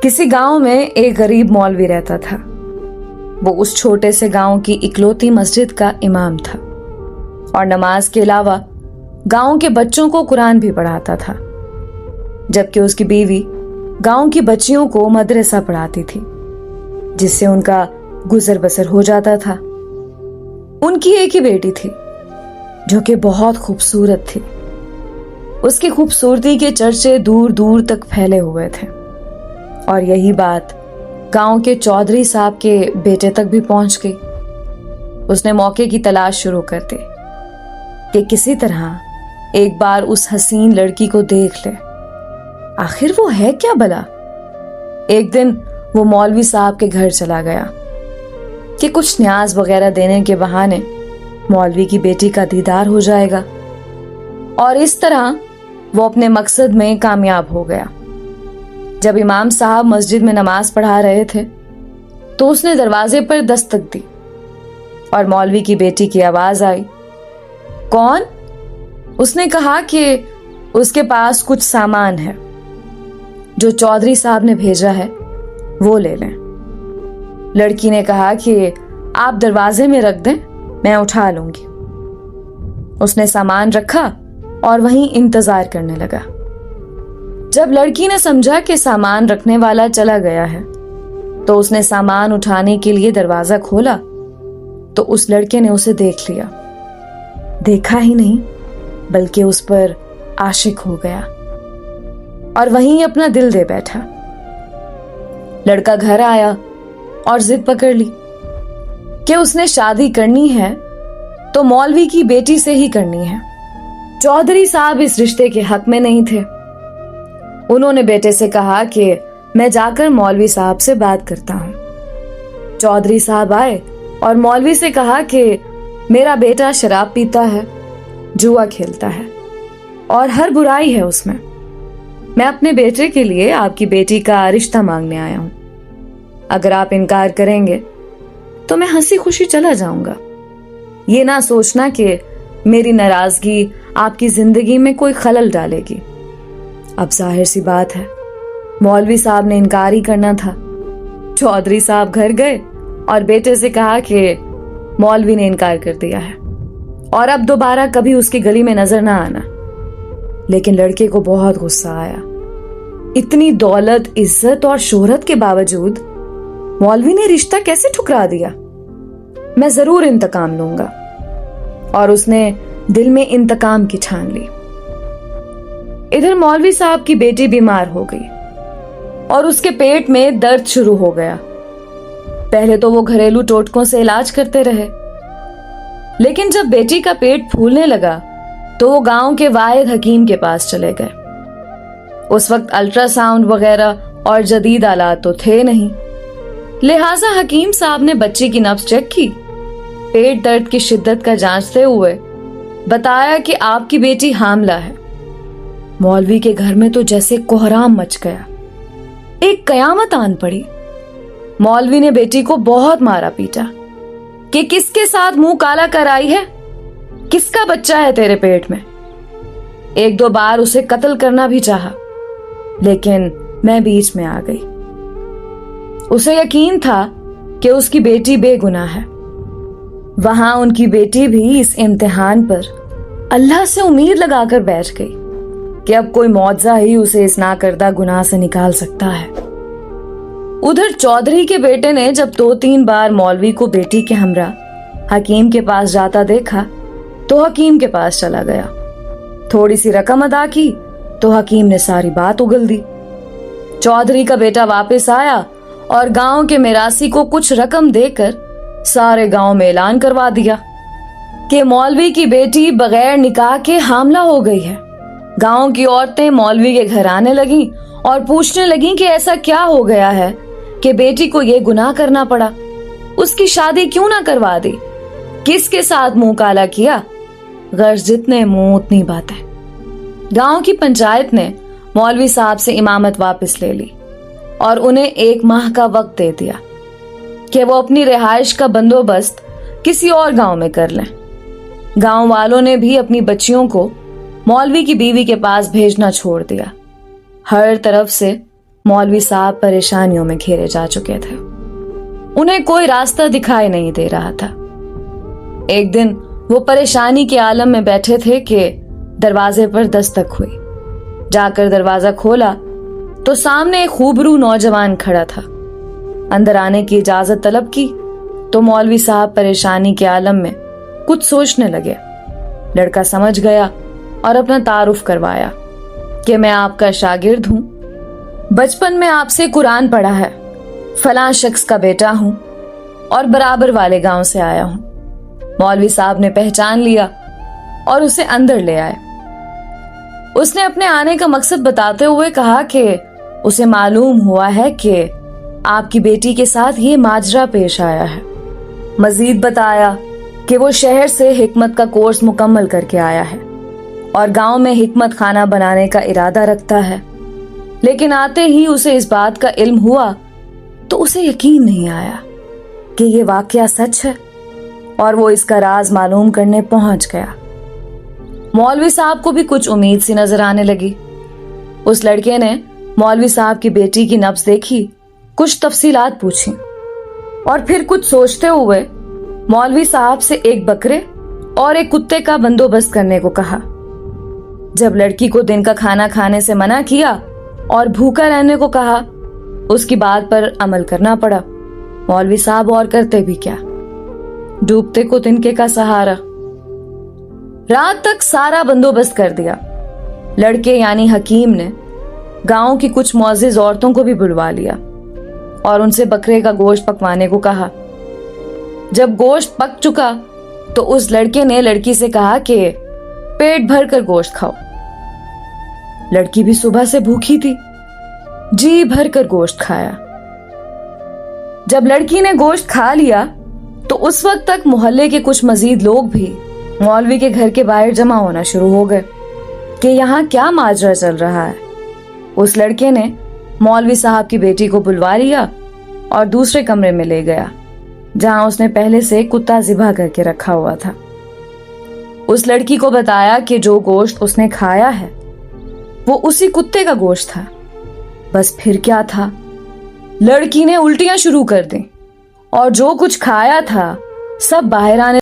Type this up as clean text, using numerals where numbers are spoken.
किसी गांव में एक गरीब मौलवी रहता था। वो उस छोटे से गांव की इकलौती मस्जिद का इमाम था और नमाज के अलावा गांव के बच्चों को कुरान भी पढ़ाता था, जबकि उसकी बीवी गांव की बच्चियों को मदरसा पढ़ाती थी, जिससे उनका गुजर बसर हो जाता था। उनकी एक ही बेटी थी जो कि बहुत खूबसूरत थी। उसकी खूबसूरती के चर्चे दूर दूर तक फैले हुए थे और यही बात गांव के चौधरी साहब के बेटे तक भी पहुंच गई। उसने मौके की तलाश शुरू कर दी कि किसी तरह एक बार उस हसीन लड़की को देख ले। आखिर वो है क्या भला? एक दिन वो मौलवी साहब के घर चला गया कि कुछ न्याज वगैरह देने के बहाने मौलवी की बेटी का दीदार हो जाएगा, और इस तरह वो अपने मकसद में कामयाब हो गया। जब इमाम साहब मस्जिद में नमाज पढ़ा रहे थे तो उसने दरवाजे पर दस्तक दी और मौलवी की बेटी की आवाज आई। कौन? उसने कहा कि उसके पास कुछ सामान है जो चौधरी साहब ने भेजा है, वो ले लें। लड़की ने कहा कि आप दरवाजे में रख दें, मैं उठा लूंगी। उसने सामान रखा और वहीं इंतजार करने लगा। जब लड़की ने समझा कि सामान रखने वाला चला गया है तो उसने सामान उठाने के लिए दरवाजा खोला तो उस लड़के ने उसे देख लिया। देखा ही नहीं बल्कि उस पर आशिक हो गया और वहीं अपना दिल दे बैठा। लड़का घर आया और जिद पकड़ ली कि उसने शादी करनी है तो मौलवी की बेटी से ही करनी है। चौधरी साहब इस रिश्ते के हक में नहीं थे। उन्होंने बेटे से कहा कि मैं जाकर मौलवी साहब से बात करता हूं। चौधरी साहब आए और मौलवी से कहा कि मेरा बेटा शराब पीता है, जुआ खेलता है और हर बुराई है उसमें। मैं अपने बेटे के लिए आपकी बेटी का रिश्ता मांगने आया हूं। अगर आप इनकार करेंगे तो मैं हंसी खुशी चला जाऊंगा। ये ना सोचना कि मेरी नाराजगी आपकी जिंदगी में कोई खलल डालेगी। अब जाहिर सी बात है, मौलवी साहब ने इनकार ही करना था। चौधरी साहब घर गए और बेटे से कहा कि मौलवी ने इनकार कर दिया है और अब दोबारा कभी उसकी गली में नजर ना आना। लेकिन लड़के को बहुत गुस्सा आया। इतनी दौलत, इज्जत और शोहरत के बावजूद मौलवी ने रिश्ता कैसे ठुकरा दिया? मैं जरूर इंतकाम लूंगा। और उसने दिल में इंतकाम की ठान ली। इधर मौलवी साहब की बेटी बीमार हो गई और उसके पेट में दर्द शुरू हो गया। पहले तो वो घरेलू टोटकों से इलाज करते रहे, लेकिन जब बेटी का पेट फूलने लगा तो वो गांव के वाहिद हकीम के पास चले गए। उस वक्त अल्ट्रासाउंड वगैरह और जदीद आलात तो थे नहीं, लिहाजा हकीम साहब ने बच्ची की नब्ज चेक की, पेट दर्द की शिद्दत का जांचते हुए बताया कि आपकी बेटी हामला है। मौलवी के घर में तो जैसे कोहराम मच गया, एक कयामत आन पड़ी। मौलवी ने बेटी को बहुत मारा पीटा कि किसके साथ मुंह काला कर आई है, किसका बच्चा है तेरे पेट में। एक दो बार उसे कत्ल करना भी चाहा, लेकिन मैं बीच में आ गई। उसे यकीन था कि उसकी बेटी बेगुनाह है। वहां उनकी बेटी भी इस इम्तिहान पर अल्लाह से उम्मीद लगाकर बैठ गई कि अब कोई मौजज़ा ही उसे इस नाकर्दा गुनाह से निकाल सकता है। उधर चौधरी के बेटे ने जब 2-3 बार मौलवी को बेटी के हमरा हकीम के पास जाता देखा तो हकीम के पास चला गया। थोड़ी सी रकम अदा की तो हकीम ने सारी बात उगल दी। चौधरी का बेटा वापस आया और गांव के मिरासी को कुछ रकम देकर सारे गांव में ऐलान करवा दिया कि मौलवी की बेटी बगैर निकाह के हामला हो गई है। गांव की औरतें मौलवी के घर आने लगीं और पूछने लगीं कि ऐसा क्या हो गया है कि बेटी को ये गुनाह करना पड़ा, उसकी शादी क्यों ना करवा दी, किसके साथ मुंह काला किया। गर्ज जितने मुंह उतनी बातें। गांव की पंचायत ने मौलवी साहब से इमामत वापस ले ली और उन्हें 1 माह का वक्त दे दिया कि वो अपनी रिहाइश का बंदोबस्त किसी और गांव में कर लें। गांव वालों ने भी अपनी बच्चियों को मौलवी की बीवी के पास भेजना छोड़ दिया। हर तरफ से मौलवी साहब परेशानियों में घेरे जा चुके थे। उन्हें कोई रास्ता दिखाई नहीं दे रहा था। एक दिन वो परेशानी के आलम में बैठे थे कि दरवाजे पर दस्तक हुई। जाकर दरवाजा खोला तो सामने एक खूबरू नौजवान खड़ा था। अंदर आने की इजाजत तलब की तो मौलवी साहब परेशानी के आलम में कुछ सोचने लगे। लड़का समझ गया और अपना तारुफ करवाया कि मैं आपका शागिर्द हूं, बचपन में आपसे कुरान पढ़ा है, फलां शख्स का बेटा हूं और बराबर वाले गांव से आया हूं। मौलवी साहब ने पहचान लिया और उसे अंदर ले आए। उसने अपने आने का मकसद बताते हुए कहा कि उसे मालूम हुआ है कि आपकी बेटी के साथ ये माजरा पेश आया है। मजीद बताया कि वो शहर से हिकमत का कोर्स मुकम्मल करके आया है और गांव में हिकमत खाना बनाने का इरादा रखता है, लेकिन आते ही उसे इस बात का इल्म हुआ तो उसे यकीन नहीं आया कि ये वाकया सच है और वो इसका राज मालूम करने पहुंच गया। मौलवी साहब को भी कुछ उम्मीद सी नजर आने लगी। उस लड़के ने मौलवी साहब की बेटी की नब्ज देखी, कुछ तफसीलात पूछी और फिर कुछ सोचते हुए मौलवी साहब से एक बकरे और एक कुत्ते का बंदोबस्त करने को कहा। जब लड़की को दिन का खाना खाने से मना किया और भूखा रहने को कहा, उसकी बात पर अमल करना पड़ा। मौलवी साहब और करते भी क्या, डूबते को तिनके का सहारा। रात तक सारा बंदोबस्त कर दिया। लड़के यानी हकीम ने गांव की कुछ मुअज़्ज़िज़ औरतों को भी बुलवा लिया और उनसे बकरे का गोश्त पकवाने को कहा। जब गोश्त पक चुका तो उस लड़के ने लड़की से कहा कि पेट भर कर गोश्त खाओ। लड़की भी सुबह से भूखी थी, जी भर कर गोश्त खाया। जब लड़की ने गोश्त खा लिया तो उस वक्त तक मोहल्ले के कुछ मजीद लोग भी मौलवी के घर के बाहर जमा होना शुरू हो गए कि यहाँ क्या माजरा चल रहा है। उस लड़के ने मौलवी साहब की बेटी को बुलवा लिया और दूसरे कमरे में ले गया जहां उसने पहले से कुत्ता ज़िबा करके रखा हुआ था। उस लड़की को बताया कि जो गोश्त उसने खाया है वो उसी कुत्ते का गोश्त था। बस फिर क्या था, लड़की ने उल्टियां शुरू कर दी और जो कुछ खाया था सब बाहर आने